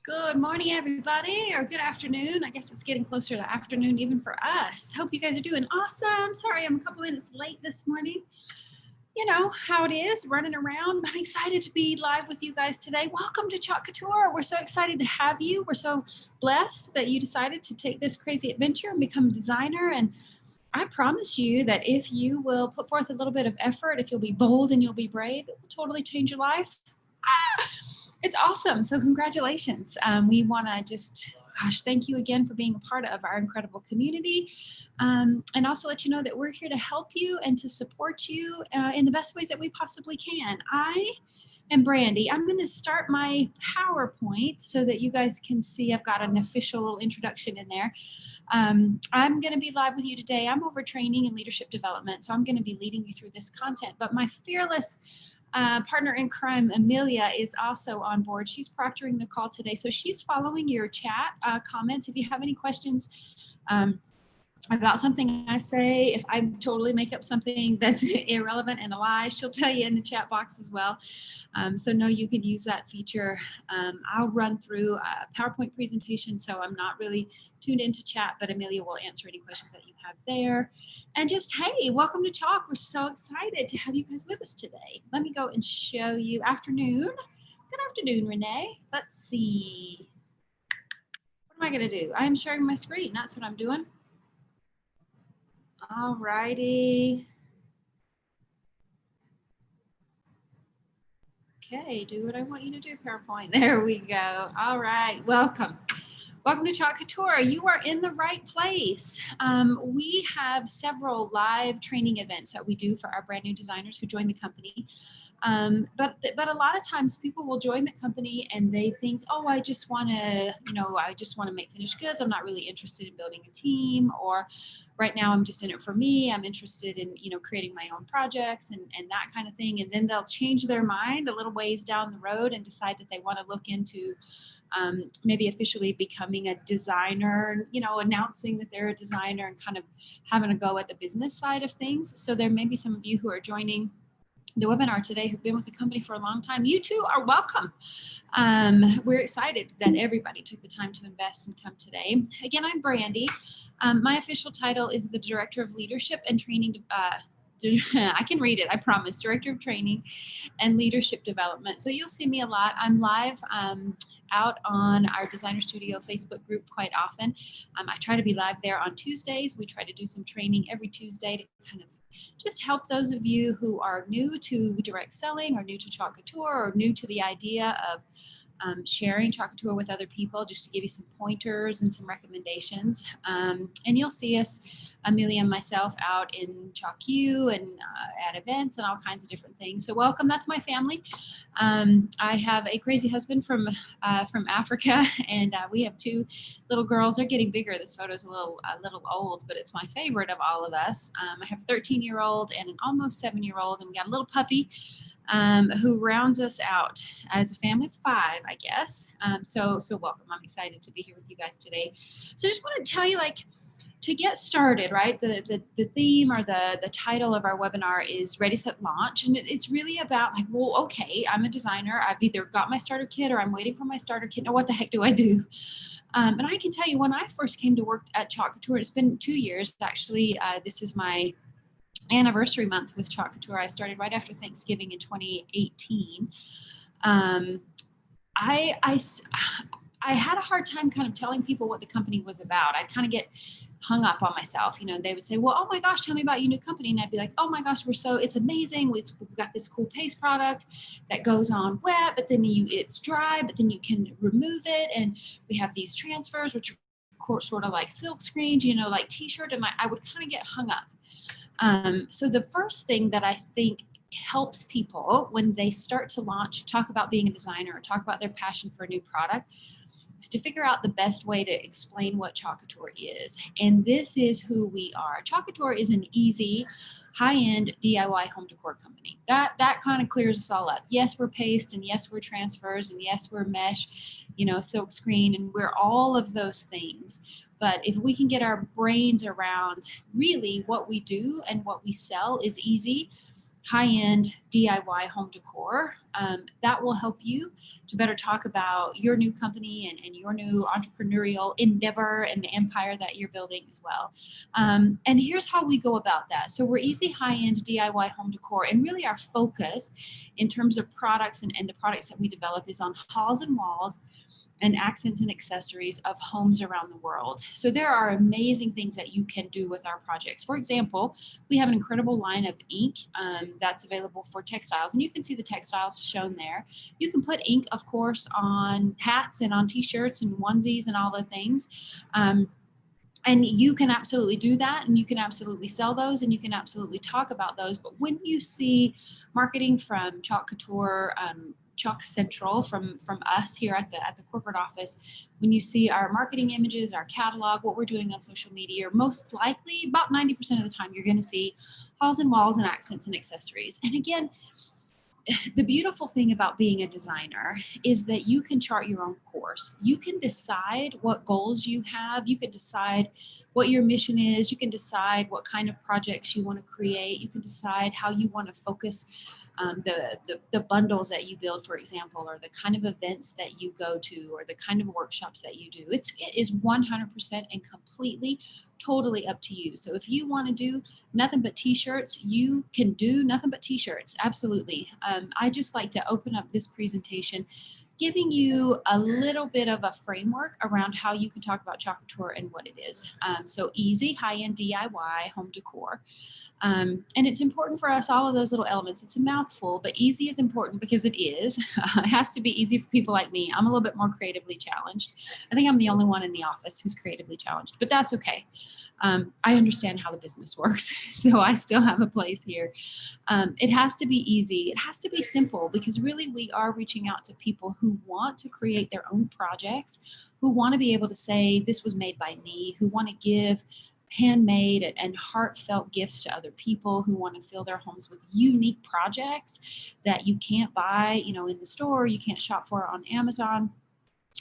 Good morning, everybody, or good afternoon. I guess it's getting closer to afternoon even for us. Hope you guys are doing awesome. Sorry, I'm a couple minutes late this morning. You know how it is, running around. I'm excited to be live with you guys today. Welcome to Chalk Couture. We're so excited to have you. We're so blessed that you decided to take this crazy adventure and become a designer. And I promise you that if you will put forth a little bit of effort, if you'll be bold and you'll be brave, it will totally change your life. It's awesome. So congratulations. We want to just, thank you again for being a part of our incredible community. And also let you know that we're here to help you and to support you in the best ways that we possibly can. I am Brandy. I'm going to start my PowerPoint so that you guys can see I've got an official little introduction in there. I'm going to be live with you today. I'm over training and leadership development, so I'm going to be leading you through this content. But my fearless partner in crime, Amelia, is also on board. She's proctoring the call today. So she's following your chat comments. If you have any questions about something I say, if I totally make up something that's irrelevant and a lie, she'll tell you in the chat box as well. So know you can use that feature. I'll run through a PowerPoint presentation, so I'm not really tuned into chat, but Amelia will answer any questions that you have there. And just, hey, welcome to Chalk. We're so excited to have you guys with us today. Let me go and show you afternoon. Good afternoon, Renee. Let's see. What am I going to do? I am sharing my screen. That's what I'm doing. All righty. Okay, do what I want you to do, PowerPoint. There we go. All right, welcome. Welcome to Chalk Couture. You are in the right place. We have several live training events that we do for our brand new designers who join the company. But a lot of times people will join the company and they think, oh, I just want to make finished goods. I'm not really interested in building a team, or right now I'm just in it for me. I'm interested in, creating my own projects and that kind of thing. And then they'll change their mind a little ways down the road and decide that they want to look into maybe officially becoming a designer, announcing that they're a designer and kind of having a go at the business side of things. So there may be some of you who are joining the webinar today who've been with the company for a long time. You too are welcome. We're excited that everybody took the time to invest and come today. Again, I'm Brandy. My official title is the Director of Leadership and Training. I can read it, I promise. Director of Training and Leadership Development. So you'll see me a lot. I'm live out on our Designer Studio Facebook group quite often. I try to be live there on Tuesdays. We try to do some training every Tuesday to kind of just help those of you who are new to direct selling or new to Chalk Couture or new to the idea of sharing Chalk Couture with other people, just to give you some pointers and some recommendations. And you'll see us, Amelia and myself, out in Chalk U and at events and all kinds of different things. So welcome, that's my family. I have a crazy husband from Africa, and we have two little girls. They're getting bigger. This photo's a little old, but it's my favorite of all of us. I have a 13-year-old and an almost 7-year-old, and we got a little puppy who rounds us out as a family of 5, I guess. So welcome. I'm excited to be here with you guys today. So just want to tell you, to get started, right? The theme or the title of our webinar is Ready, Set, Launch. And it's really about okay, I'm a designer. I've either got my starter kit or I'm waiting for my starter kit. Now, what the heck do I do? And I can tell you, when I first came to work at Chalk Couture, it's been 2 years, actually. This is my anniversary month with Chalk Couture. I started right after Thanksgiving in 2018. I had a hard time kind of telling people what the company was about. I'd kind of get hung up on myself. They would say, well, oh my gosh, tell me about your new company. And I'd be like, oh my gosh, it's amazing. We've got this cool paste product that goes on wet, but then it's dry, but then you can remove it. And we have these transfers, which are sort of like silk screens, like t-shirt. And I would kind of get hung up. So the first thing that I think helps people when they start to launch, talk about being a designer or talk about their passion for a new product, is to figure out the best way to explain what Chalk Couture is. And this is who we are. Chalk Couture is an easy, high-end DIY home decor company. That kind of clears us all up. Yes, we're paste, and yes, we're transfers, and yes, we're mesh, silk screen, and we're all of those things. But if we can get our brains around really what we do and what we sell is easy, high-end DIY home decor. That will help you to better talk about your new company and your new entrepreneurial endeavor and the empire that you're building as well. And here's how we go about that. So we're easy high-end DIY home decor, and really our focus in terms of products and the products that we develop is on halls and walls and accents and accessories of homes around the world. So there are amazing things that you can do with our projects. For example, we have an incredible line of ink that's available for textiles, and you can see the textiles shown there. You can put ink, of course, on hats and on t-shirts and onesies and all the things. And you can absolutely do that, and you can absolutely sell those, and you can absolutely talk about those. But when you see marketing from Chalk Couture, Chalk Central, from us here at the corporate office, when you see our marketing images, our catalog, what we're doing on social media, most likely about 90% of the time, you're going to see halls and walls and accents and accessories. And again, the beautiful thing about being a designer is that you can chart your own course. You can decide what goals you have. You can decide what your mission is. You can decide what kind of projects you want to create. You can decide how you want to focus the bundles that you build, for example, or the kind of events that you go to, or the kind of workshops that you do. It is 100% and completely, totally up to you. So if you want to do nothing but t-shirts, you can do nothing but t-shirts. Absolutely. I just like to open up this presentation giving you a little bit of a framework around how you can talk about Chalk Couture and what it is. So easy, high-end DIY home decor. And it's important for us, all of those little elements. It's a mouthful, but easy is important because it is. It has to be easy for people like me. I'm a little bit more creatively challenged. I think I'm the only one in the office who's creatively challenged, but that's okay. I understand how the business works, so I still have a place here. It has to be easy. It has to be simple, because really we are reaching out to people who want to create their own projects, who want to be able to say, this was made by me, who want to give handmade and heartfelt gifts to other people, who want to fill their homes with unique projects that you can't buy, in the store, you can't shop for on Amazon.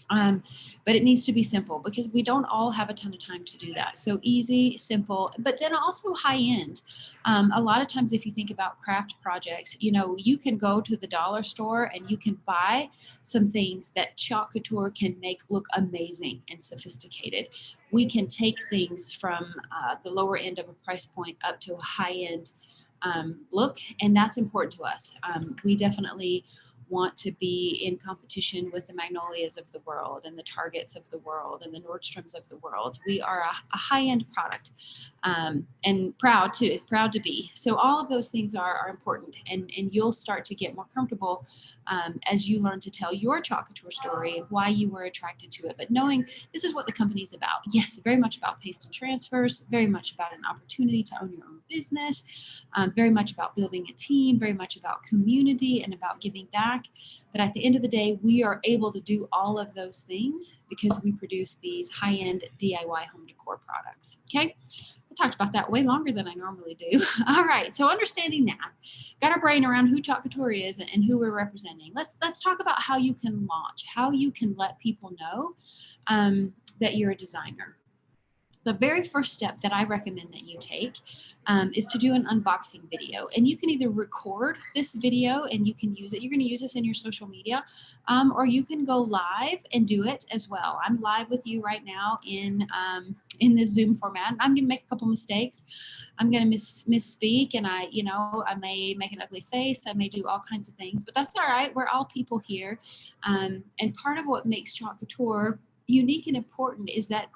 But it needs to be simple, because we don't all have a ton of time to do that. So easy, simple, but then also high end. A lot of times, if you think about craft projects, you can go to the dollar store and you can buy some things that Chalk Couture can make look amazing and sophisticated. We can take things from the lower end of a price point up to a high end look, and that's important to us. We definitely want to be in competition with the Magnolias of the world and the Targets of the world and the Nordstroms of the world. We are a high-end product, and proud to be. So all of those things are important, and you'll start to get more comfortable as you learn to tell your Chalk Couture story and why you were attracted to it. But knowing this is what the company's about. Yes, very much about paste and transfers, very much about an opportunity to own your own business, very much about building a team, very much about community and about giving back. But at the end of the day, we are able to do all of those things because we produce these high-end DIY home decor products. Okay, I talked about that way longer than I normally do. All right, so understanding that, got our brain around who Chalk Couture is and who we're representing. Let's talk about how you can launch, how you can let people know that you're a designer. The very first step that I recommend that you take is to do an unboxing video. And you can either record this video and you can use it. You're going to use this in your social media, or you can go live and do it as well. I'm live with you right now in this Zoom format. I'm going to make a couple mistakes. I'm going to misspeak, and I may make an ugly face. I may do all kinds of things, but that's all right. We're all people here. And part of what makes Chalk Couture unique and important is that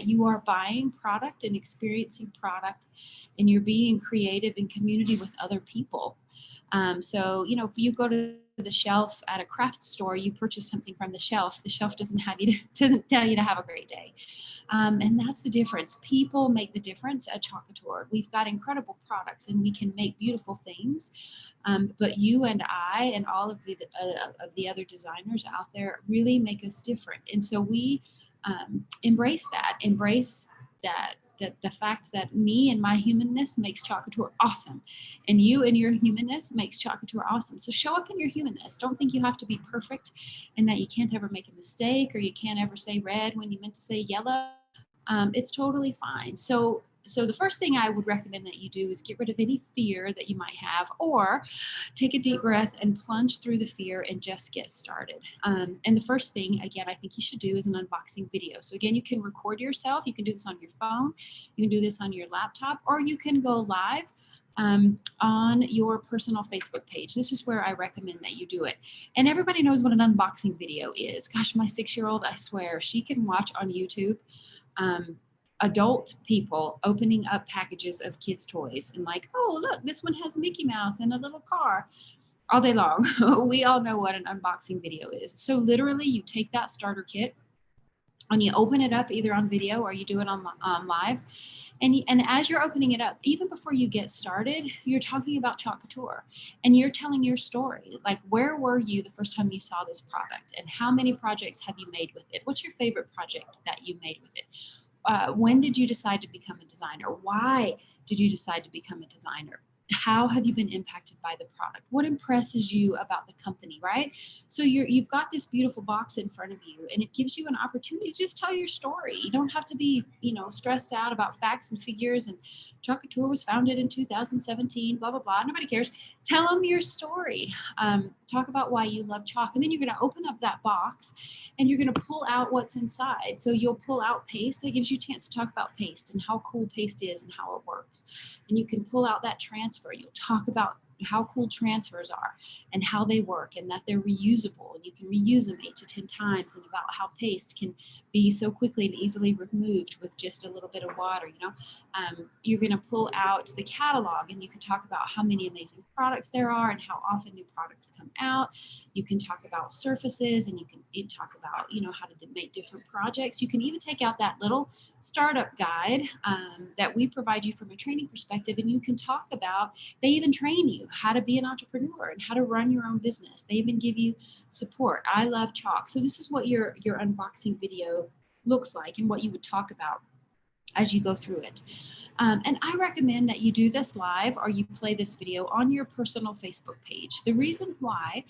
you are buying product and experiencing product, and you're being creative in community with other people. So if you go to the shelf at a craft store, you purchase something from the shelf doesn't tell you to have a great day, and that's the difference. People make the difference at Chalk Couture. We've got incredible products and we can make beautiful things, but you and I and all of the other designers out there really make us different. And so we embrace that the fact that me and my humanness makes Chalk Couture awesome, and you and your humanness makes Chalk Couture awesome. So show up in your humanness. Don't think you have to be perfect and that you can't ever make a mistake, or you can't ever say red when you meant to say yellow. It's totally fine. So So the first thing I would recommend that you do is get rid of any fear that you might have, or take a deep breath and plunge through the fear and just get started. And the first thing, again, I think you should do is an unboxing video. So again, you can record yourself. You can do this on your phone. You can do this on your laptop, or you can go live on your personal Facebook page. This is where I recommend that you do it. And everybody knows what an unboxing video is. Gosh, my 6-year-old, I swear, she can watch on YouTube adult people opening up packages of kids' toys and like, oh, look, this one has Mickey Mouse and a little car all day long. We all know what an unboxing video is. So literally you take that starter kit and you open it up either on video or you do it on live. And as you're opening it up, even before you get started, you're talking about Chalk Couture and you're telling your story. Like, where were you the first time you saw this product, and how many projects have you made with it? What's your favorite project that you made with it? When did you decide to become a designer? Why did you decide to become a designer? How have you been impacted by the product? What impresses you about the company, right? So you've got this beautiful box in front of you, and it gives you an opportunity to just tell your story. You don't have to be, stressed out about facts and figures. And Chalk Couture was founded in 2017, blah, blah, blah. Nobody cares. Tell them your story. Talk about why you love chalk. And then you're going to open up that box and you're going to pull out what's inside. So you'll pull out paste. That gives you a chance to talk about paste and how cool paste is and how it works. And you can pull out that transfer. You'll talk about how cool transfers are and how they work and that they're reusable and you can reuse them 8 to 10 times, and about how paste can be so quickly and easily removed with just a little bit of water. You're going to pull out the catalog and you can talk about how many amazing products there are and how often new products come out. You can talk about surfaces, and you can talk about how to make different projects. You can even take out that little startup guide that we provide you from a training perspective, and you can talk about, they even train you how to be an entrepreneur and how to run your own business. They even give you support. I love chalk. So this is what your unboxing video looks like and what you would talk about as you go through it. And I recommend that you do this live or you play this video on your personal Facebook page. The reason why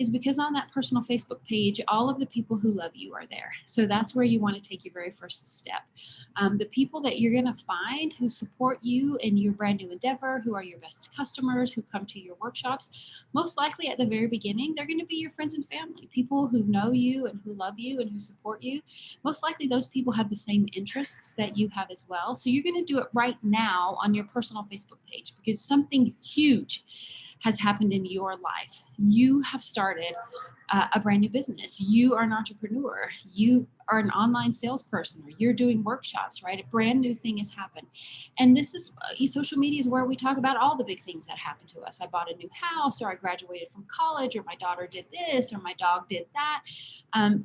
is because on that personal Facebook page, all of the people who love you are there. So that's where you want to take your very first step. The people that you're going to find who support you in your brand new endeavor, who are your best customers, who come to your workshops, most likely at the very beginning, they're going to be your friends and family, people who know you and who love you and who support you. Most likely those people have the same interests that you have as well. So you're going to do it right now on your personal Facebook page because something huge has happened in your life. You have started a brand new business. You are an entrepreneur. You are an online salesperson, or you're doing workshops, right? A brand new thing has happened. And this is social media is where we talk about all the big things that happened to us. I bought a new house, or I graduated from college, or my daughter did this, or my dog did that.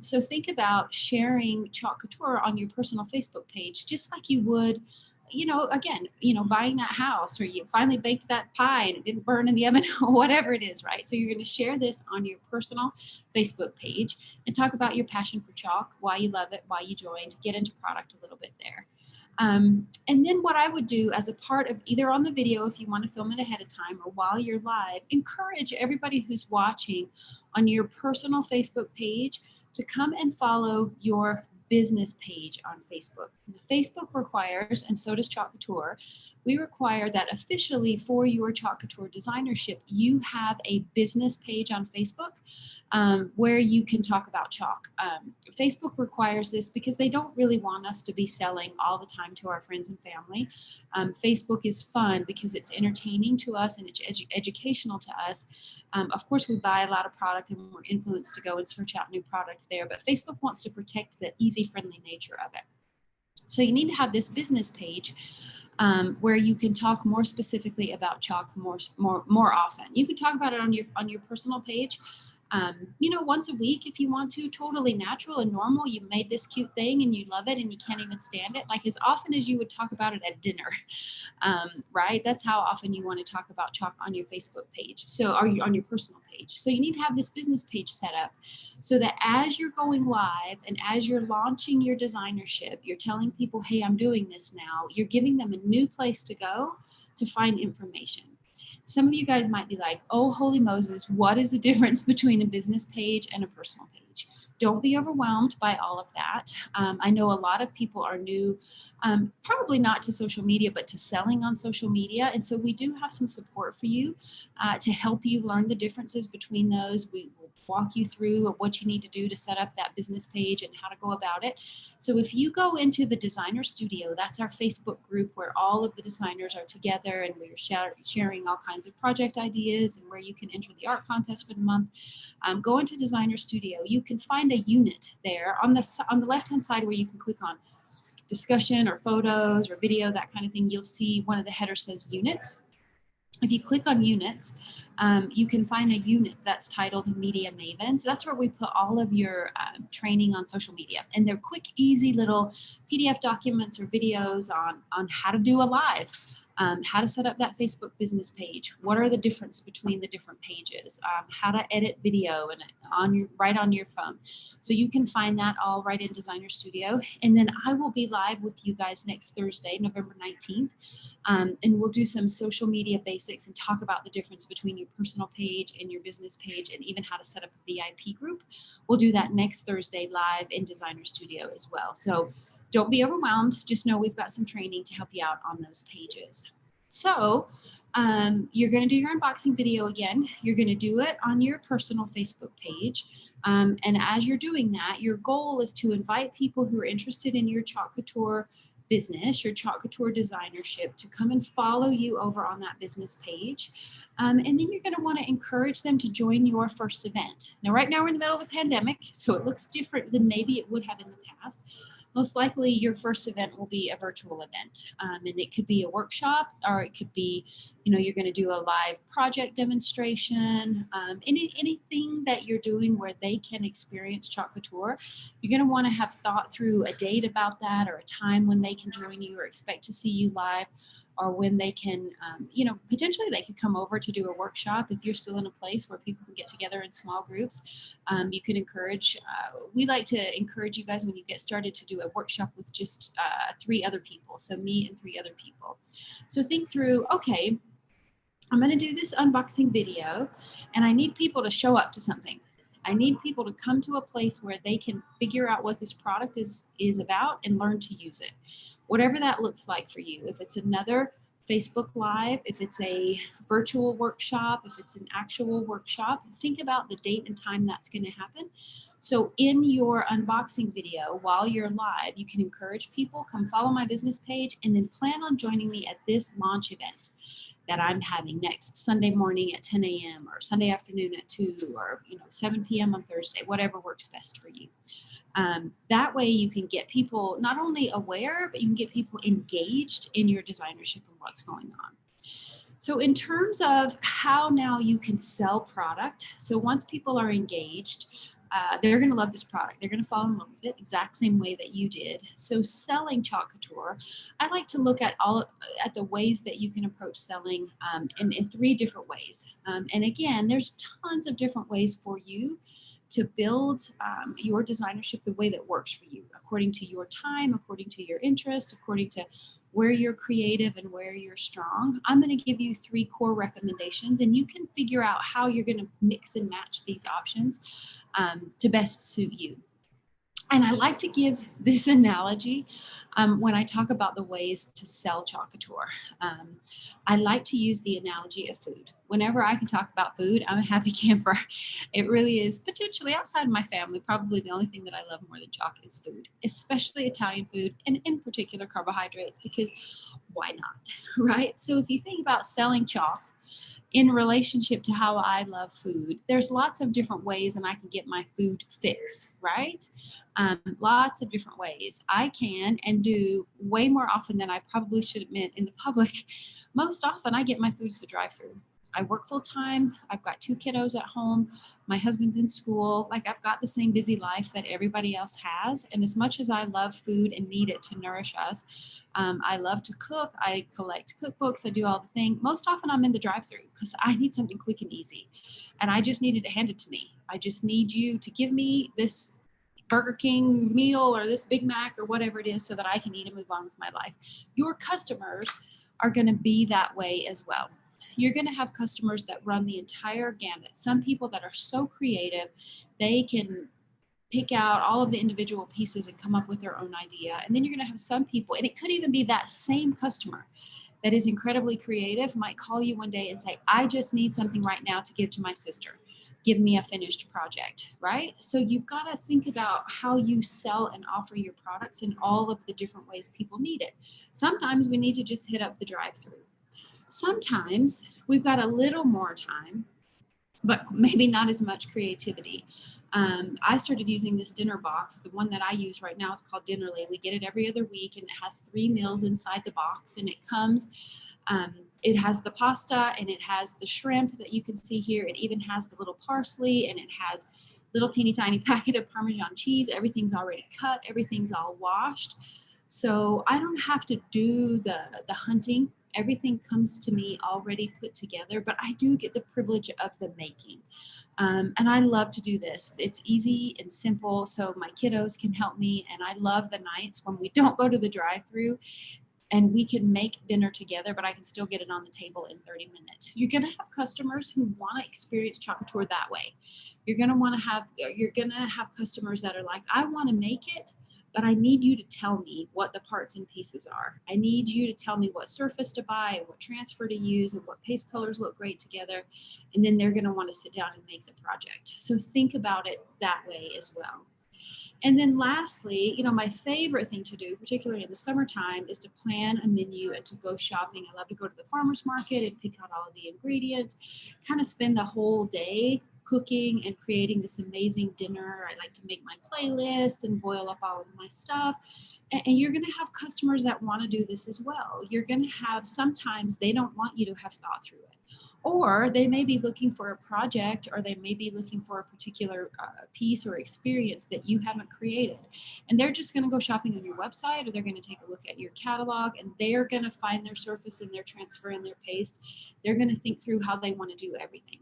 So think about sharing Chalk Couture on your personal Facebook page, just like you would buying that house, or you finally baked that pie and it didn't burn in the oven, or whatever it is, right? So you're going to share this on your personal Facebook page and talk about your passion for chalk, why you love it, why you joined, get into product a little bit there. And then what I would do as a part of either on the video, if you want to film it ahead of time, or while you're live, encourage everybody who's watching on your personal Facebook page to come and follow your business page on Facebook. Facebook requires, and so does Chalk Couture, we require that officially for your Chalk Couture designership, you have a business page on Facebook where you can talk about chalk. Facebook requires this because they don't really want us to be selling all the time to our friends and family. Facebook is fun because it's entertaining to us and it's educational to us. Of course, we buy a lot of product and we're influenced to go and search out new product there, but Facebook wants to protect the easy, friendly nature of it. So you need to have this business page where you can talk more specifically about chalk more often. You can talk about it on your personal page, once a week if you want to, totally natural and normal. You made this cute thing and you love it and you can't even stand it, like as often as you would talk about it at dinner, right? That's how often you want to talk about chalk on your Facebook page. So are you on your personal page? So you need to have this business page set up so that as you're going live and as you're launching your designership, you're telling people, hey, I'm doing this now. You're giving them a new place to go to find information. Some of you guys might be like, oh, holy Moses, what is the difference between a business page and a personal page? don't be overwhelmed by all of that. I know a lot of people are new, probably not to social media, but to selling on social media. And so we do have some support for you to help you learn the differences between those. We will walk you through what you need to do to set up that business page and how to go about it. So if you go into the Designer Studio, that's our Facebook group where all of the designers are together and we're sharing all kinds of project ideas and where you can enter the art contest for the month. Go into Designer Studio. You can find a unit there on the left-hand side where you can click on discussion or photos or video, that kind of thing. You'll see one of the headers says units. If you click on units, you can find a unit that's titled Media Maven. So that's where we put all of your training on social media. And they're quick, easy little PDF documents or videos on how to do a live, how to set up that Facebook business page. What are the difference between the different pages? How to edit video and right on your phone. So you can find that all right in Designer Studio. And then I will be live with you guys next Thursday, November 19th. And we'll do some social media basics and talk about the difference between your personal page and your business page and even how to set up a VIP group. We'll do that next Thursday live in Designer Studio as well. So don't be overwhelmed. Just know we've got some training to help you out on those pages. So you're going to do your unboxing video again. You're going to do it on your personal Facebook page. And as you're doing that, your goal is to invite people who are interested in your Chalk Couture business, your Chalk Couture designership, to come and follow you over on that business page. And then you're going to want to encourage them to join your first event. Now, right now we're in the middle of a pandemic, so it looks different than maybe it would have in the past. Most likely your first event will be a virtual event. And it could be a workshop, or it could be, you're going to do a live project demonstration, anything that you're doing where they can experience Chalk Couture. You're going to want to have thought through a date about that, or a time when they can join you or expect to see you live, or when they can, potentially they could come over to do a workshop. If you're still in a place where people can get together in small groups, you can encourage, we like to encourage you guys when you get started to do a workshop with just 3 other people. So me and 3 other people. So think through, okay, I'm going to do this unboxing video and I need people to show up to something. I need people to come to a place where they can figure out what this product is about and learn to use it. Whatever that looks like for you. If it's another Facebook Live, if it's a virtual workshop, if it's an actual workshop, think about the date and time that's going to happen. So in your unboxing video, while you're live, you can encourage people, come follow my business page, and then plan on joining me at this launch event that I'm having next Sunday morning at 10 a.m. or Sunday afternoon at 2 or 7 p.m. on Thursday, whatever works best for you. That way you can get people not only aware, but you can get people engaged in your designership and what's going on. So in terms of how now you can sell product, so once people are engaged, they're going to love this product. They're going to fall in love with it exact same way that you did. So selling Chalk Couture, I like to look at the ways that you can approach selling in 3 different ways. And again, there's tons of different ways for you to build your designership the way that works for you, according to your time, according to your interest, according to where you're creative and where you're strong. I'm going to give you 3 core recommendations, and you can figure out how you're going to mix and match these options to best suit you. And I like to give this analogy when I talk about the ways to sell Chalk Couture. I like to use the analogy of food. Whenever I can talk about food, I'm a happy camper. It really is, potentially outside of my family, probably the only thing that I love more than chalk is food, especially Italian food, and in particular carbohydrates, because why not, right? So if you think about selling chalk, in relationship to how I love food, there's lots of different ways and I can get my food fix, right? Lots of different ways. I can and do way more often than I probably should admit in the public. Most often I get my food to the drive-thru. I work full time. I've got 2 kiddos at home. My husband's in school. Like, I've got the same busy life that everybody else has. And as much as I love food and need it to nourish us, I love to cook. I collect cookbooks. I do all the things. Most often I'm in the drive-thru because I need something quick and easy. And I just needed it handed to me. I just need you to give me this Burger King meal or this Big Mac or whatever it is so that I can eat and move on with my life. Your customers are going to be that way as well. You're going to have customers that run the entire gamut. Some people that are so creative, they can pick out all of the individual pieces and come up with their own idea. And then you're going to have some people, and it could even be that same customer that is incredibly creative, might call you one day and say, I just need something right now to give to my sister. Give me a finished project, right? So you've got to think about how you sell and offer your products in all of the different ways people need it. Sometimes we need to just hit up the drive-through. Sometimes we've got a little more time, but maybe not as much creativity. I started using this dinner box. The one that I use right now is called Dinnerly. We get it every other week, and it has 3 meals inside the box, and it comes, it has the pasta, and it has the shrimp that you can see here. It even has the little parsley, and it has little teeny tiny packet of Parmesan cheese. Everything's already cut. Everything's all washed. So I don't have to do the hunting. Everything comes to me already put together, but I do get the privilege of the making. And I love to do this. It's easy and simple, so my kiddos can help me. And I love the nights when we don't go to the drive-through and we can make dinner together, but I can still get it on the table in 30 minutes. You're going to have customers who want to experience Chocateur that way. You're going to have customers that are like, I want to make it, but I need you to tell me what the parts and pieces are. I need you to tell me what surface to buy and what transfer to use and what paste colors look great together. And then they're going to want to sit down and make the project. So think about it that way as well. And then lastly, my favorite thing to do, particularly in the summertime, is to plan a menu and to go shopping. I love to go to the farmer's market and pick out all of the ingredients, kind of spend the whole day cooking and creating this amazing dinner. I like to make my playlist and boil up all of my stuff. And you're going to have customers that want to do this as well. You're going to have, sometimes they don't want you to have thought through it. Or they may be looking for a project, or they may be looking for a particular piece or experience that you haven't created. And they're just going to go shopping on your website, or they're going to take a look at your catalog, and they're going to find their surface and their transfer and their paste. They're going to think through how they want to do everything.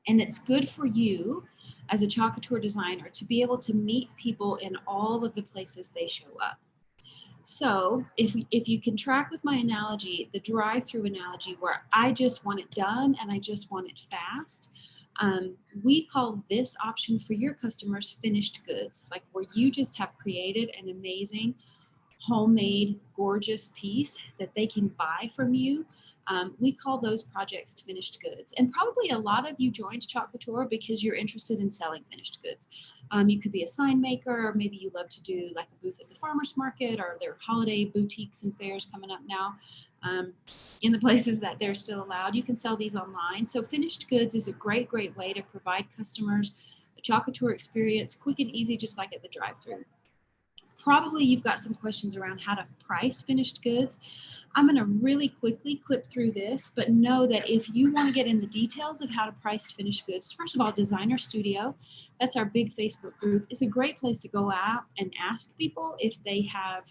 And it's good for you as a Chocateur designer to be able to meet people in all of the places they show up. So if you can track with my analogy, the drive-through analogy, where I just want it done and I just want it fast, we call this option for your customers finished goods, like where you just have created an amazing, homemade, gorgeous piece that they can buy from you. We call those projects finished goods. And probably a lot of you joined Chocateur because you're interested in selling finished goods. You could be a sign maker, or maybe you love to do like a booth at the farmer's market, or there are holiday boutiques and fairs coming up now in the places that they're still allowed. You can sell these online. So finished goods is a great way to provide customers a Chocateur experience, quick and easy, just like at the drive-through. Probably you've got some questions around how to price finished goods. I'm going to really quickly clip through this, but know that if you want to get in the details of how to price finished goods, first of all, Designer Studio, that's our big Facebook group, is a great place to go out and ask people if they have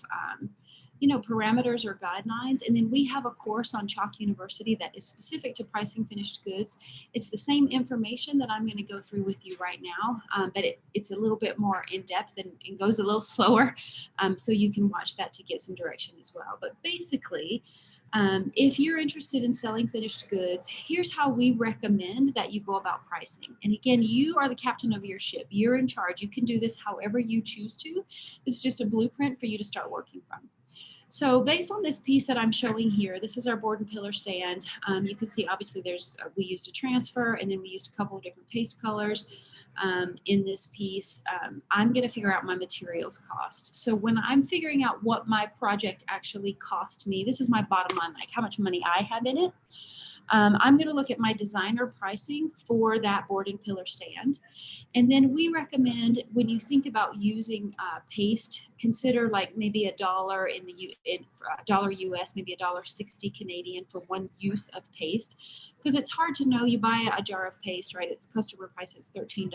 parameters or guidelines. And then we have a course on Chalk University that is specific to pricing finished goods. It's the same information that I'm going to go through with you right now, but it's a little bit more in depth and goes a little slower. So you can watch that to get some direction as well. But basically, if you're interested in selling finished goods, here's how we recommend that you go about pricing. And again, you are the captain of your ship. You're in charge. You can do this however you choose to. This is just a blueprint for you to start working from. So based on this piece that I'm showing here, this is our board and pillar stand. You can see obviously we used a transfer, and then we used a couple of different paste colors in this piece. I'm going to figure out my materials cost. So when I'm figuring out what my project actually cost me, this is my bottom line, like how much money I have in it. I'm going to look at my designer pricing for that board and pillar stand. And then we recommend, when you think about using paste, consider like maybe $1 in dollar US, maybe $1.60 Canadian for one use of paste, because it's hard to know. You buy a jar of paste, right? Its customer price is $13.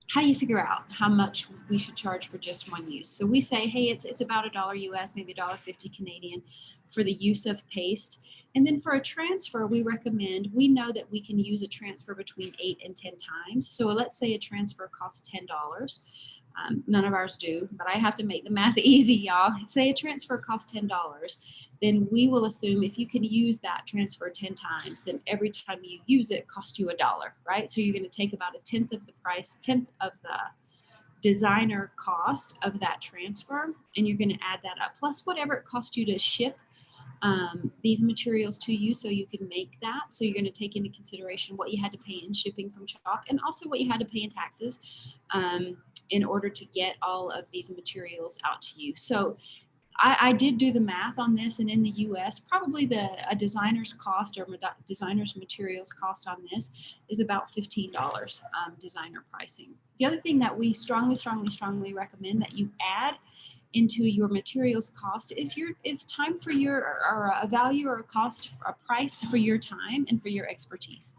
How do you figure out how much we should charge for just one use? So we say, hey, it's about $1 US, maybe $1.50 Canadian for the use of paste. And then for a transfer, we know that we can use a transfer between 8 and 10 times. So let's say a transfer costs $10. None of ours do, but I have to make the math easy, y'all. Say a transfer costs $10, then we will assume if you can use that transfer 10 times, then every time you use it costs you $1, right? So you're going to take about a tenth of the price, tenth of the designer cost of that transfer, and you're going to add that up, plus whatever it costs you to ship these materials to you so you can make that. So you're going to take into consideration what you had to pay in shipping from Chalk and also what you had to pay in taxes in order to get all of these materials out to you. So I did do the math on this, and in the US, probably a designer's cost or designer's materials cost on this is about $15 designer pricing. The other thing that we strongly recommend that you add into your materials cost is time for your, or a value or a cost, a price for your time and for your expertise.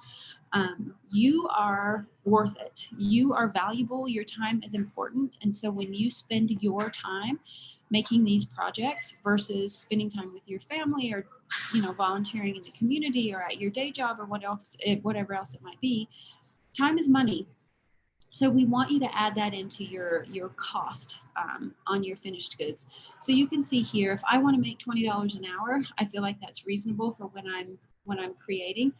You are worth it. You are valuable. Your time is important. And so when you spend your time making these projects versus spending time with your family or, volunteering in the community or at your day job or whatever else it might be, time is money. So we want you to add that into your cost on your finished goods. So you can see here, if I want to make $20 an hour, I feel like that's reasonable for when I'm creating.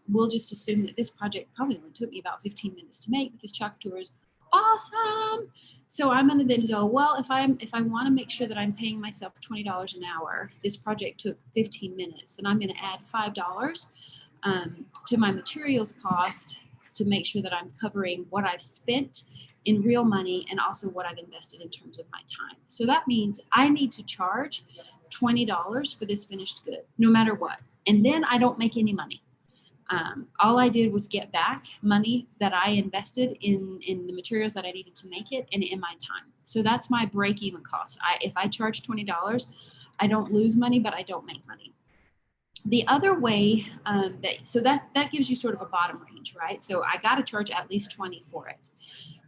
We'll just assume that this project probably only took me about 15 minutes to make because Chalk Couture is awesome. So I'm going to then go, well, if I want to make sure that I'm paying myself $20 an hour, this project took 15 minutes, then I'm going to add $5 to my materials cost to make sure that I'm covering what I've spent in real money and also what I've invested in terms of my time. So that means I need to charge $20 for this finished good, no matter what. And then I don't make any money. All I did was get back money that I invested in the materials that I needed to make it and in my time. So that's my break-even cost. If I charge $20, I don't lose money, but I don't make money. The other way that gives you sort of a bottom range, right? So I got to charge at least 20 for it.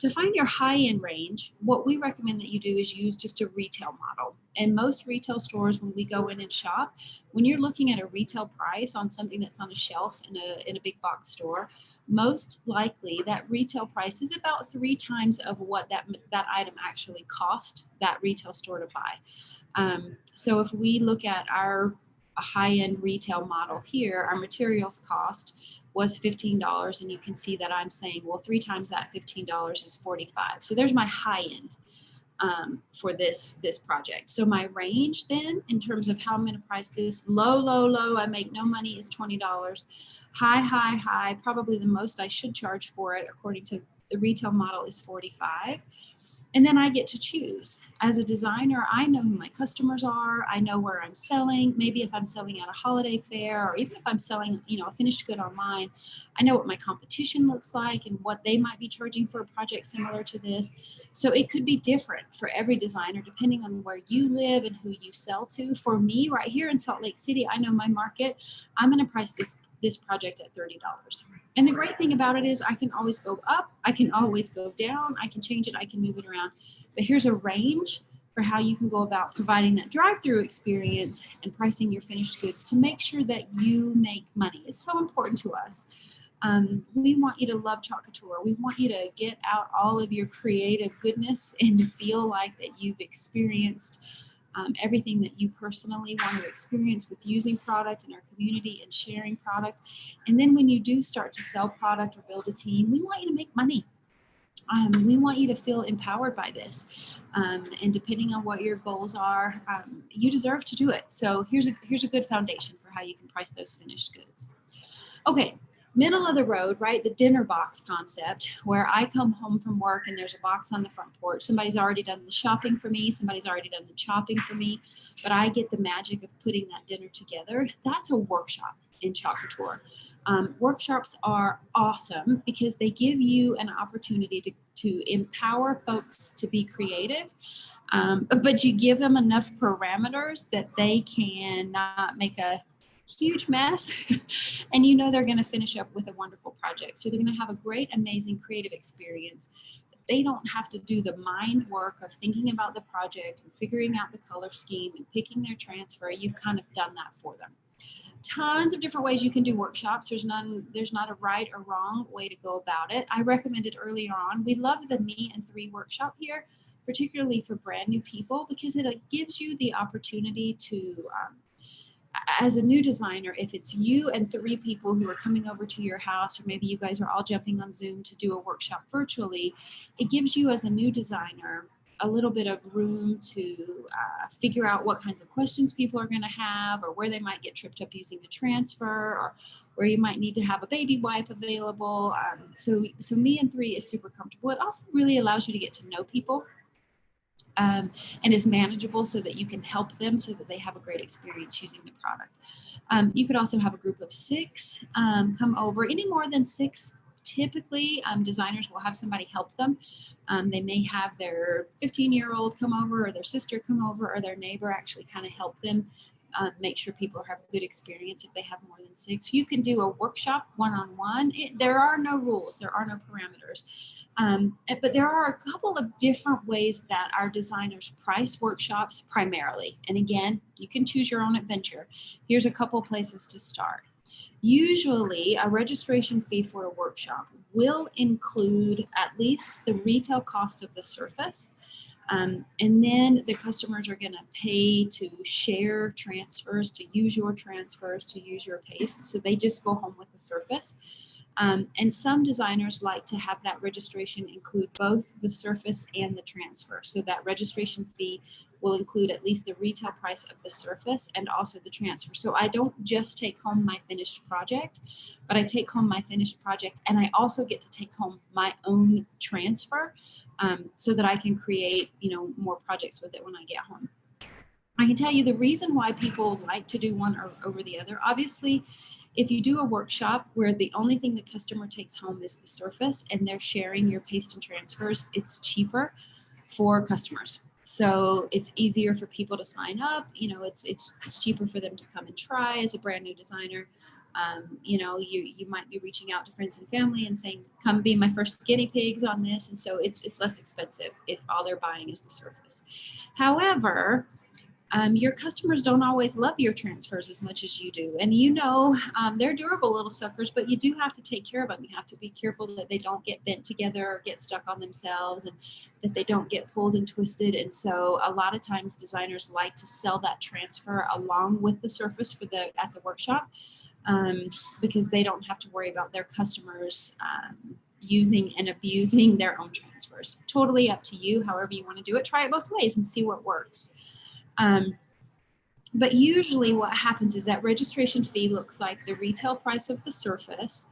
To find your high-end range, what we recommend that you do is use just a retail model. And most retail stores, when we go in and shop, when you're looking at a retail price on something that's on a shelf in a big box store, most likely that retail price is about 3 times of what that item actually cost that retail store to buy. So if we look at a high-end retail model here, our materials cost was $15, and you can see that I'm saying, well, 3 times that $15 is 45. So there's my high end for this project. So my range then, in terms of how I'm going to price this, low, I make no money, is $20. High, probably the most I should charge for it, according to the retail model, is 45. And then I get to choose. As a designer, I know who my customers are. I know where I'm selling. Maybe if I'm selling at a holiday fair, or even if I'm selling, a finished good online, I know what my competition looks like and what they might be charging for a project similar to this. So it could be different for every designer, depending on where you live and who you sell to. For me, right here in Salt Lake City, I know my market. I'm going to price this project at $30. And the great thing about it is I can always go up, I can always go down, I can change it, I can move it around. But here's a range for how you can go about providing that drive-through experience and pricing your finished goods to make sure that you make money. It's so important to us. We want you to love Chalk Couture. We want you to get out all of your creative goodness and to feel like that you've experienced everything that you personally want to experience with using product in our community and sharing product. And then when you do start to sell product or build a team, we want you to make money. We want you to feel empowered by this. And depending on what your goals are, you deserve to do it. So here's a good foundation for how you can price those finished goods. Okay. Middle of the road, right? The dinner box concept, where I come home from work and there's a box on the front porch. Somebody's already done the shopping for me. Somebody's already done the chopping for me, but I get the magic of putting that dinner together. That's a workshop in Chalk Couture. Workshops are awesome because they give you an opportunity to empower folks to be creative, but you give them enough parameters that they can not make a huge mess and they're going to finish up with a wonderful project. So they're going to have a great, amazing creative experience. They don't have to do the mind work of thinking about the project and figuring out the color scheme and picking their transfer. You've kind of done that for them. Tons of different ways you can do workshops. There's not a right or wrong way to go about it. I recommended earlier on, we love the Me and Three workshop here, particularly for brand new people, because it gives you the opportunity to, as a new designer, if it's you and 3 people who are coming over to your house, or maybe you guys are all jumping on Zoom to do a workshop virtually, it gives you as a new designer a little bit of room to figure out what kinds of questions people are going to have, or where they might get tripped up using the transfer, or where you might need to have a baby wipe available. So Me and Three is super comfortable. It also really allows you to get to know people. And is manageable so that you can help them so that they have a great experience using the product. You could also have a group of 6 come over. Any more than 6, typically designers will have somebody help them. They may have their 15-year-old come over, or their sister come over, or their neighbor actually kind of help them make sure people have a good experience if they have more than 6. You can do a workshop one-on-one. There are no rules, there are no parameters. But there are a couple of different ways that our designers price workshops primarily. And again, you can choose your own adventure. Here's a couple places to start. Usually, a registration fee for a workshop will include at least the retail cost of the surface. And then the customers are going to pay to share transfers, to use your transfers, to use your paste. So they just go home with the surface. And some designers like to have that registration include both the surface and the transfer. So that registration fee will include at least the retail price of the surface and also the transfer. So I don't just take home my finished project, but I take home my finished project, and I also get to take home my own transfer, so that I can create, more projects with it when I get home. I can tell you the reason why people like to do one over the other. Obviously, if you do a workshop where the only thing the customer takes home is the surface and they're sharing your paste and transfers, it's cheaper for customers. So it's easier for people to sign up. It's cheaper for them to come and try as a brand new designer. You might be reaching out to friends and family and saying, come be my first guinea pigs on this. And so it's less expensive if all they're buying is the surface. However, your customers don't always love your transfers as much as you do. And they're durable little suckers, but you do have to take care of them. You have to be careful that they don't get bent together or get stuck on themselves, and that they don't get pulled and twisted. And so a lot of times designers like to sell that transfer along with the surface at the workshop, because they don't have to worry about their customers using and abusing their own transfers. Totally up to you, however you want to do it. Try it both ways and see what works. But usually what happens is that registration fee looks like the retail price of the surface,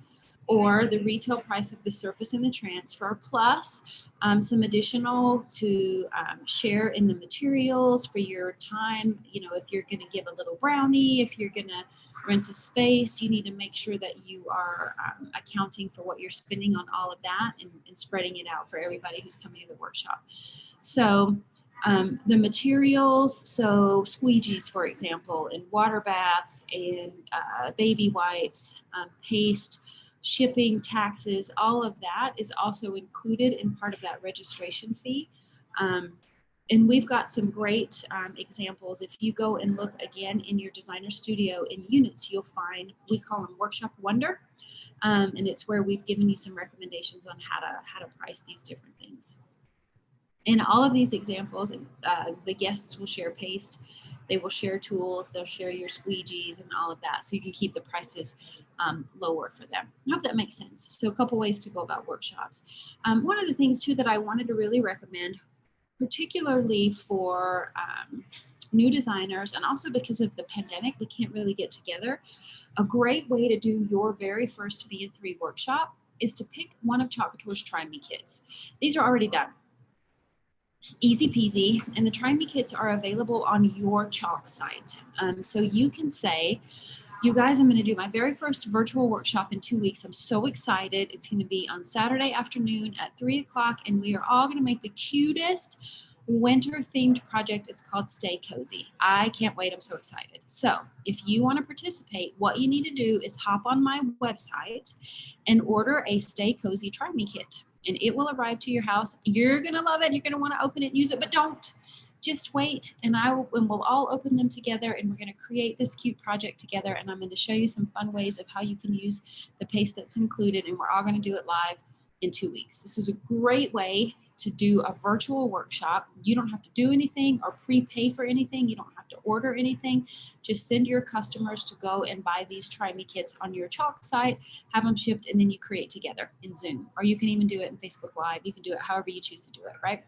or the retail price of the surface and the transfer, plus some additional to share in the materials for your time. If you're going to give a little brownie, if you're going to rent a space, you need to make sure that you are accounting for what you're spending on all of that, and spreading it out for everybody who's coming to the workshop. So the materials, so squeegees, for example, and water baths, and baby wipes, paste, shipping, taxes, all of that is also included in part of that registration fee. And we've got some great examples. If you go and look again in your designer studio in units, you'll find, we call them Workshop Wonder. And it's where we've given you some recommendations on how to price these different things. In all of these examples, the guests will share paste, they will share tools, they'll share your squeegees and all of that, so you can keep the prices lower for them. I hope that makes sense. So a couple ways to go about workshops. One of the things too that I wanted to really recommend, particularly for new designers, and also because of the pandemic, we can't really get together, a great way to do your very first Me and Three workshop is to pick one of Chalk Couture's Try Me kits. These are already done. Easy peasy, and the Try Me kits are available on your Chalk site. So you can say, you guys, I'm going to do my very first virtual workshop in 2 weeks. I'm so excited. It's going to be on Saturday afternoon at 3 o'clock, and we are all going to make the cutest winter-themed project. It's called Stay Cozy. I can't wait. I'm so excited. So if you want to participate, what you need to do is hop on my website and order a Stay Cozy Try Me kit. And it will arrive to your house. You're going to love it. You're going to want to open it and use it, but don't just wait, and we'll all open them together, and we're going to create this cute project together. And I'm going to show you some fun ways of how you can use the paste that's included, and we're all going to do it live in 2 weeks. This is a great way to do a virtual workshop. You don't have to do anything or prepay for anything. You don't have to order anything. Just send your customers to go and buy these Try Me kits on your Chalk site, have them shipped, and then you create together in Zoom. Or you can even do it in Facebook Live. You can do it however you choose to do it, right?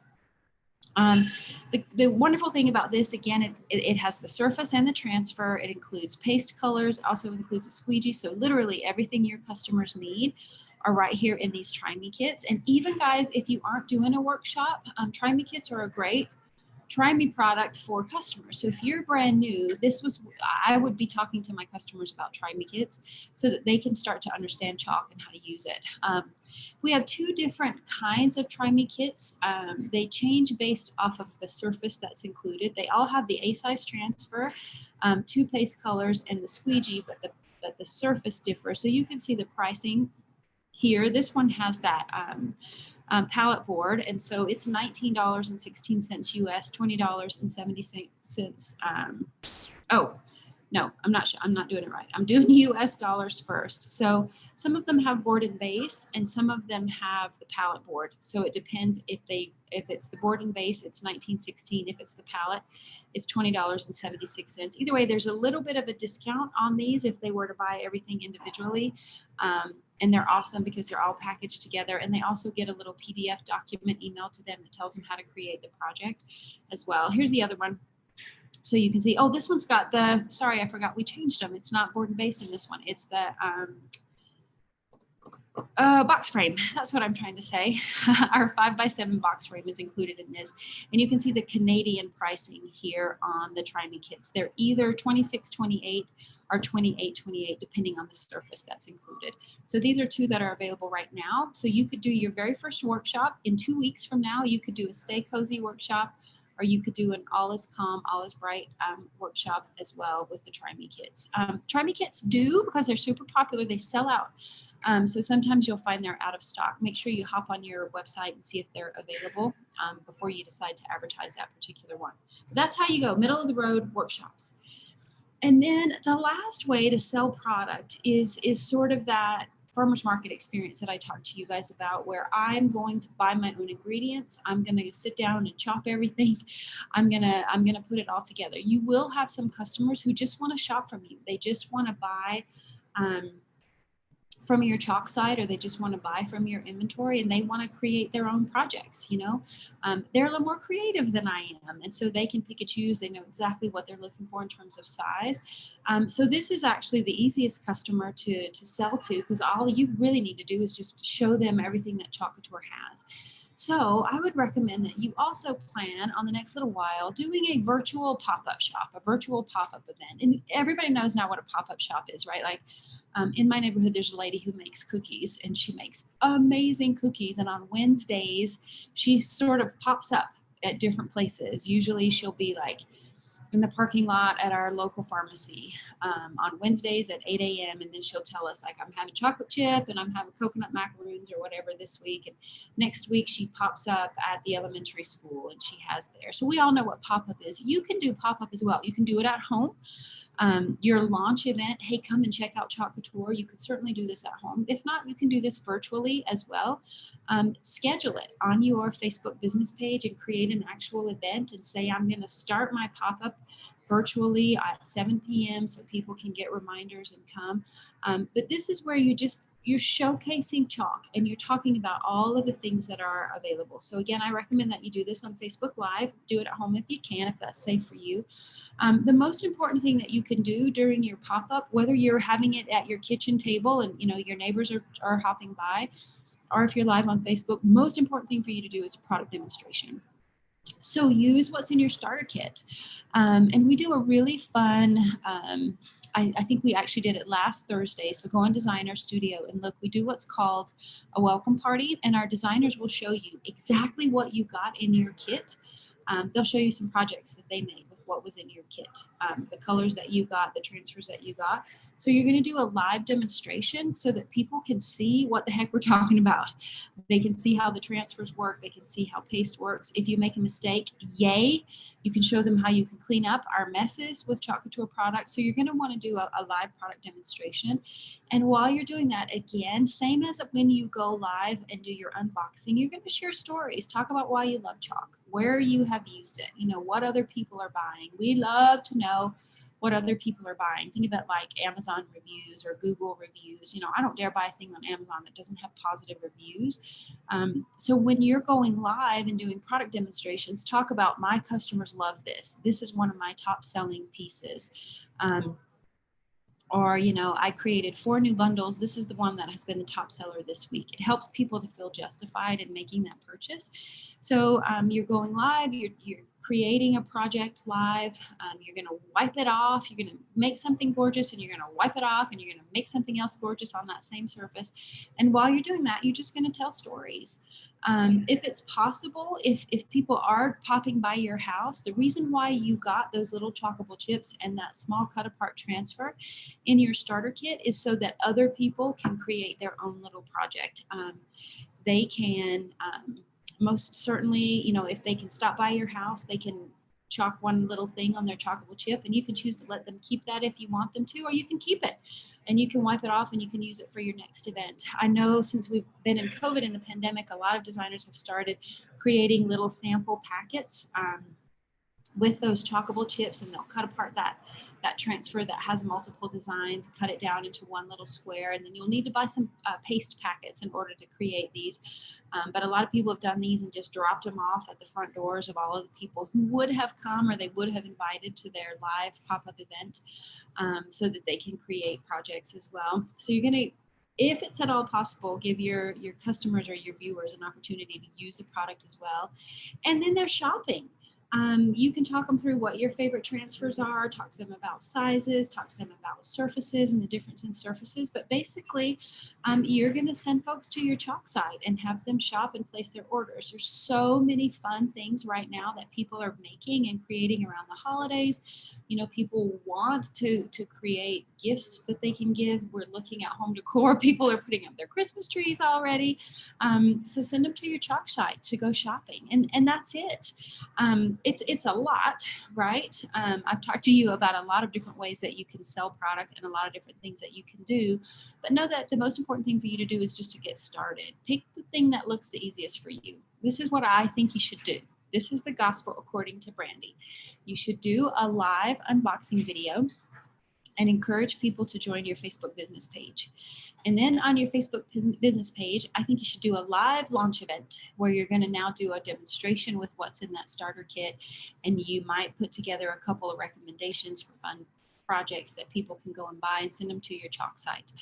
The wonderful thing about this, again, it has the surface and the transfer. It includes paste colors, also includes a squeegee. So literally everything your customers need are right here in these Try Me kits. And even guys, if you aren't doing a workshop, Try Me kits are a great Try Me product for customers. So if you're brand new, I would be talking to my customers about Try Me kits so that they can start to understand Chalk and how to use it. We have 2 different kinds of Try Me kits. They change based off of the surface that's included. They all have the A-size transfer, 2 paste colors, and the squeegee, but the surface differs. So you can see the pricing here. This one has that pallet board, and so it's $19.16 US, $20.70. Oh, no, I'm not sure. I'm not doing it right. I'm doing US dollars first. So some of them have board and base, and some of them have the pallet board. So it depends if it's the board and base, it's $19.16. If it's the pallet, it's $20.76. Either way, there's a little bit of a discount on these if they were to buy everything individually. And they're awesome because they're all packaged together, and they also get a little PDF document emailed to them that tells them how to create the project as well. Here's the other one. So you can see, oh, this one's got sorry, I forgot we changed them. It's not board and base in this one. It's the box frame. That's what I'm trying to say. Our 5x7 box frame is included in this. And you can see the Canadian pricing here on the Try Me kits. They're either $26.28 or $28.28, depending on the surface that's included. So these are 2 that are available right now. So you could do your very first workshop in 2 weeks from now. You could do a Stay Cozy workshop, or you could do an All is Calm, All is Bright workshop as well with the Try Me kits. Try Me kits do, because they're super popular, they sell out. So sometimes you'll find they're out of stock. Make sure you hop on your website and see if they're available before you decide to advertise that particular one. But that's how you go, middle of the road workshops. And then the last way to sell product is sort of that farmers market experience that I talked to you guys about, where I'm going to buy my own ingredients. I'm going to sit down and chop everything. I'm going to put it all together. You will have some customers who just want to shop from you. They just want to buy from your Chalk site, or they just want to buy from your inventory, and they want to create their own projects. They're a little more creative than I am, and so they can pick and choose. They know exactly what they're looking for in terms of size. So this is actually the easiest customer to sell to, because all you really need to do is just show them everything that Chalk Couture has. So I would recommend that you also plan on the next little while doing a virtual pop-up shop, a virtual pop-up event. And everybody knows now what a pop-up shop is, right? Like in my neighborhood, there's a lady who makes cookies, and she makes amazing cookies. And on Wednesdays, she sort of pops up at different places. Usually she'll be like in the parking lot at our local pharmacy on Wednesdays at 8 a.m. And then she'll tell us, like, I'm having chocolate chip and I'm having coconut macaroons or whatever this week. And next week she pops up at the elementary school and she has there. So we all know what pop-up is. You can do pop-up as well. You can do it at home. Your launch event, hey, come and check out Chalk Couture. You could certainly do this at home. If not, you can do this virtually as well. Schedule it on your Facebook business page and create an actual event and say, I'm going to start my pop-up virtually at 7 p.m. so people can get reminders and come. But this is where you're showcasing Chalk and you're talking about all of the things that are available. So again, I recommend that you do this on Facebook Live. Do it at home if you can, if that's safe for you. The most important thing that you can do during your pop-up, whether you're having it at your kitchen table and your neighbors are hopping by, or if you're live on Facebook, most important thing for you to do is a product demonstration. So use what's in your starter kit. And we do a really fun, I think we actually did it last Thursday. So go on Designer Studio and look, we do what's called a welcome party, and our designers will show you exactly what you got in your kit. They'll show you some projects that they made with what was in your kit, the colors that you got, the transfers that you got. So you're going to do a live demonstration so that people can see what the heck we're talking about. They can see how the transfers work. They can see how paste works. If you make a mistake, yay, You can show them how you can clean up our messes with Chalk Couture products. So you're going to want to do a live product demonstration. And while you're doing that, again, same as when you go live and do your unboxing, you're going to share stories. Talk about why you love chalk, where you have used it, what other people are buying. We love to know what other people are buying. Think about like Amazon reviews or Google reviews. I don't dare buy a thing on Amazon that doesn't have positive reviews. So when you're going live and doing product demonstrations, talk about my customers love this. This is one of my top selling pieces. Or, I created 4 new bundles. This is the one that has been the top seller this week. It helps people to feel justified in making that purchase. So you're going live, you're creating a project live. You're going to wipe it off. You're going to make something gorgeous and you're going to wipe it off and you're going to make something else gorgeous on that same surface. And while you're doing that, you're just going to tell stories. If it's possible, if people are popping by your house, the reason why you got those little chalkable chips and that small cut apart transfer in your starter kit is so that other people can create their own little project. They can most certainly, if they can stop by your house, they can chalk one little thing on their chalkable chip, and you can choose to let them keep that if you want them to, or you can keep it and you can wipe it off and you can use it for your next event. I know since we've been in COVID and the pandemic, a lot of designers have started creating little sample packets with those chalkable chips, and they'll cut apart that transfer that has multiple designs, cut it down into one little square, and then you'll need to buy some paste packets in order to create these. But a lot of people have done these and just dropped them off at the front doors of all of the people who would have come or they would have invited to their live pop-up event, so that they can create projects as well. So you're going to, if it's at all possible, give your customers or your viewers an opportunity to use the product as well. And then they're shopping. You can talk them through what your favorite transfers are, talk to them about sizes, talk to them about surfaces and the difference in surfaces. But basically, you're going to send folks to your chalk site and have them shop and place their orders. There's so many fun things right now that people are making and creating around the holidays. People want to create gifts that they can give. We're looking at home decor. People are putting up their Christmas trees already. So send them to your chalk site to go shopping. And that's it. It's a lot, right? I've talked to you about a lot of different ways that you can sell product and a lot of different things that you can do, but know that the most important thing for you to do is just to get started. Pick the thing that looks the easiest for you. This is what I think you should do. This is the gospel according to Brandy. You should do a live unboxing video and encourage people to join your Facebook business page. And then on your Facebook business page, I think you should do a live launch event where you're going to now do a demonstration with what's in that starter kit. And you might put together a couple of recommendations for fun projects that people can go and buy and send them to your chalk site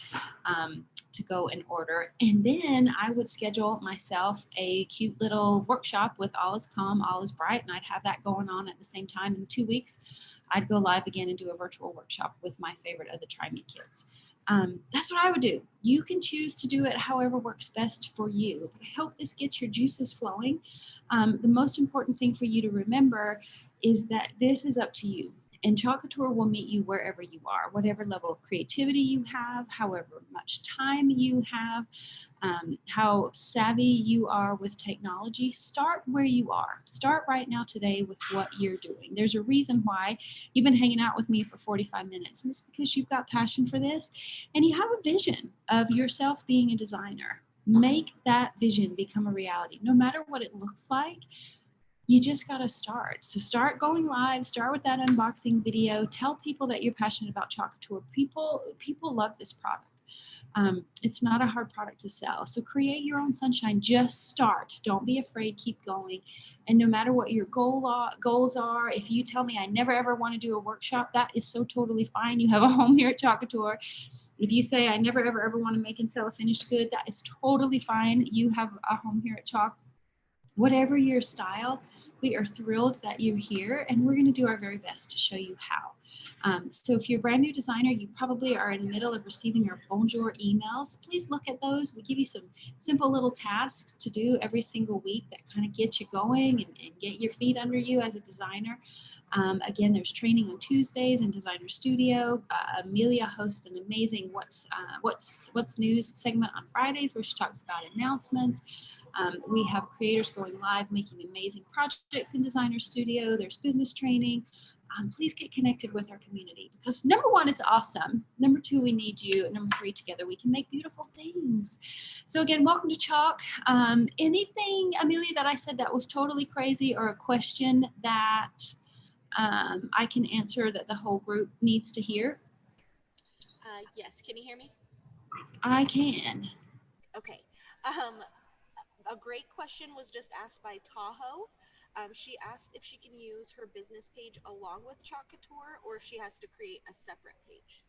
to go and order. And then I would schedule myself a cute little workshop with All Is Calm, All Is Bright, and I'd have that going on at the same time. In 2 weeks, I'd go live again and do a virtual workshop with my favorite of the Try Me kids. That's what I would do. You can choose to do it however works best for you. But I hope this gets your juices flowing. The most important thing for you to remember is that this is up to you. And Chalk Couture will meet you wherever you are, whatever level of creativity you have, however much time you have, how savvy you are with technology. Start where you are. Start right now today with what you're doing. There's a reason why you've been hanging out with me for 45 minutes, and it's because you've got passion for this and you have a vision of yourself being a designer. Make that vision become a reality, no matter what it looks like. You just got to start. So start going live, start with that unboxing video, tell people that you're passionate about Chalk Couture. People love this product. It's not a hard product to sell. So create your own sunshine, just start. Don't be afraid, keep going. And no matter what your goals are, if you tell me I never ever want to do a workshop, that is so totally fine. You have a home here at Chalk Couture. If you say I never ever want to make and sell a finished good, that is totally fine. You have a home here at Chalk. Whatever your style, we are thrilled that you're here, and we're going to do our very best to show you how. So if you're a brand new designer, you probably are in the middle of receiving our Bonjour emails. Please look at those. We give you some simple little tasks to do every single week that kind of get you going and get your feet under you as a designer. Again, there's training on Tuesdays in Designer Studio. Amelia hosts an amazing What's News segment on Fridays where she talks about announcements. We have creators going live, making amazing projects in Designer Studio. There's business training. Please get connected with our community because number one, it's awesome. Number two, we need you. And number three, together we can make beautiful things. So again, welcome to Chalk. Anything, Amelia, that I said that was totally crazy or a question that I can answer that the whole group needs to hear? Yes, can you hear me? I can. Okay. A great question was just asked by Tahoe. She asked if she can use her business page along with Chalk Couture or if she has to create a separate page.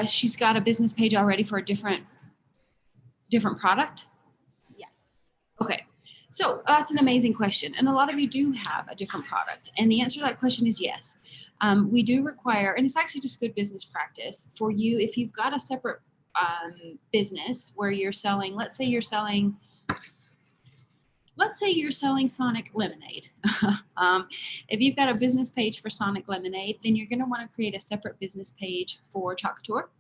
She's got a business page already for a different product? Yes. Okay. So that's an amazing question. And a lot of you do have a different product. And the answer to that question is yes. We do require, and it's actually just good business practice for you, if you've got a separate business where you're selling, let's say you're selling Sonic Lemonade. If you've got a business page for Sonic Lemonade, then you're going to want to create a separate business page for Chalk Couture,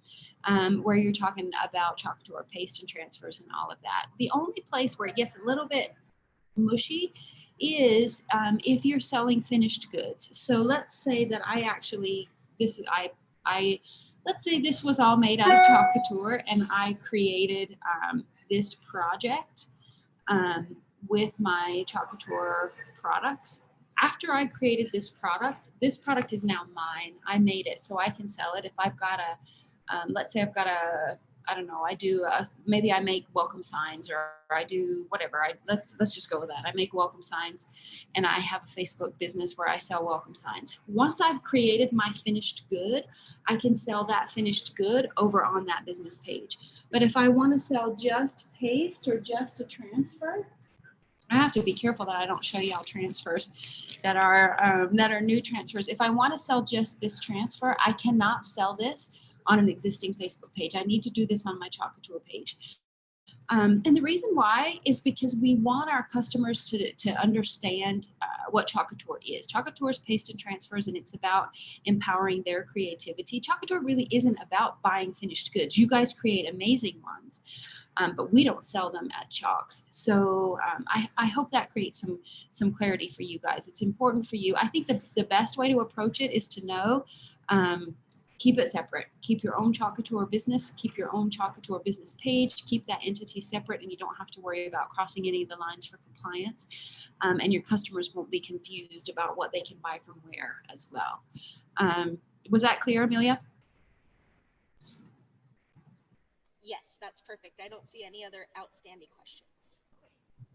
where you're talking about Chalk Couture, paste and transfers and all of that. The only place where it gets a little bit mushy is if you're selling finished goods. So let's say that let's say this was all made out of Chalk Couture and I created this project with my Chalk Couture products. After I created this product is now mine. I made it so I can sell it. If I've got let's say I've got maybe I make welcome signs or I do whatever. Let's just go with that. I make welcome signs and I have a Facebook business where I sell welcome signs. Once I've created my finished good, I can sell that finished good over on that business page. But if I want to sell just paste or just a transfer, I have to be careful that I don't show y'all transfers that are new transfers. If I want to sell just this transfer, I cannot sell this on an existing Facebook page. I need to do this on my Chalk Couture page. And the reason why is because we want our customers to understand what Chalk Couture is. Chalk Couture is paste and transfers, and it's about empowering their creativity. Chalk Couture really isn't about buying finished goods. You guys create amazing ones, but we don't sell them at Chalk. So I hope that creates some clarity for you guys. It's important for you. I think the best way to approach it is to know keep it separate. Keep your own Chalk Couture business. Keep your own Chalk Couture business page. Keep that entity separate, and you don't have to worry about crossing any of the lines for compliance. And your customers won't be confused about what they can buy from where as well. Was that clear, Amelia? Yes, that's perfect. I don't see any other outstanding questions.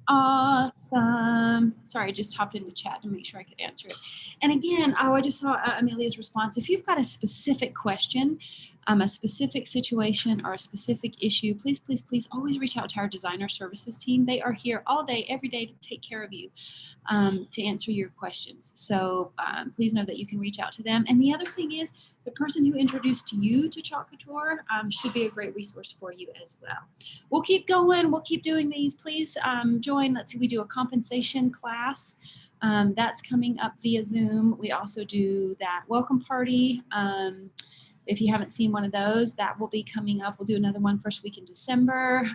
Awesome. Sorry, I just hopped into chat to make sure I could answer it. And again, I just saw Amelia's response. If you've got a specific question, a specific situation, or a specific issue, please, please, please always reach out to our designer services team. They are here all day, every day to take care of you, to answer your questions. So please know that you can reach out to them. And the other thing is, the person who introduced you to Chalk Couture should be a great resource for you as well. We'll keep going. We'll keep doing these. Please join. Let's see, we do a compensation class. That's coming up via Zoom. We also do that welcome party. If you haven't seen one of those, that will be coming up. We'll do another one first week in December.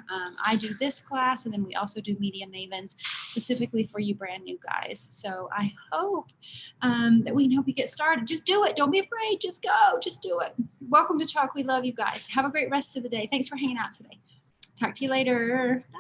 I do this class, and then we also do Media Mavens specifically for you brand new guys. So I hope that we can help you get started. Just do it. Don't be afraid. Just go. Just do it. Welcome to Chalk. We love you guys. Have a great rest of the day. Thanks for hanging out today. Talk to you later. Bye.